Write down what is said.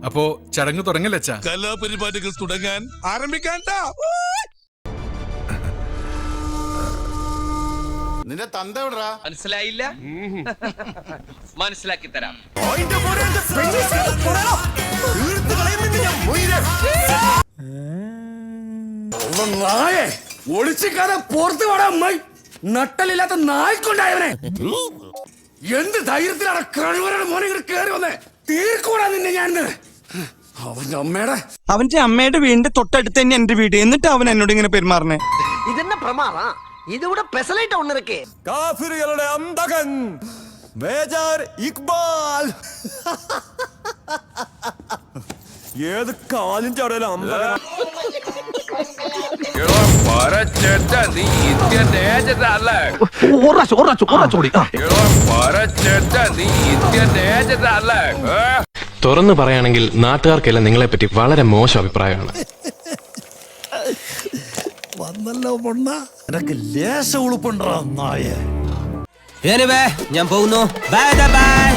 അപ്പോ ചടങ്ങ് തുടങ്ങലച്ചാ? കലാപരിപാടികൾ തുടങ്ങാൻ ആരംഭിക്കാൻ. നിന്റെ തന്ത എവിടാ? മനസ്സിലായില്ല? മനസ്സിലാക്കി തരാം. ഒളിച്ചിക്കാതെ പുറത്തു പോടാ അമ്മായി. നട്ടലില്ലാത്ത നായ്ക്കൊണ്ടായവനെ എന്ത് ധൈര്യത്തിലാണ് കഴിവരുടെ മോനെ കയറി വന്നേ. തീർക്കൂടാ നിന്നെ ഞാൻ. അവന്റെ അമ്മയുടെ വീടിന്റെ തൊട്ടടുത്ത് തന്നെ എന്റെ വീട്. എന്നിട്ട് അവൻ എന്നോട് ഇങ്ങനെ പെരുമാറണേ. ഇതെന്നെ പ്രമാദാ. ഇതിവിടെ പെസലൈറ്റ് ഒന്നിരിക്കേ. കാഫിറുകളുടെ അന്തകൻ മേജർ ഇക്ബാൽ. ഏത് കാലിന്റെ അവിടെ അമ്പകൻ. നീ ഇന്ത്യൻ ഏജന്റ് അല്ലേ? നീ ഇന്ത്യൻ ഏജന്റ് അല്ലേ? തുറന്നു പറയുകയാണെങ്കിൽ നാട്ടുകാർക്കെല്ലാം നിങ്ങളെപ്പറ്റി വളരെ മോശം അഭിപ്രായമാണ്. വന്നല്ലോ പൊണ്ണ, എനക്ക് ലേശ ഉളുപ്പുണ്ടോ നായ. ഞാൻ പോകുന്നു. Bye bye.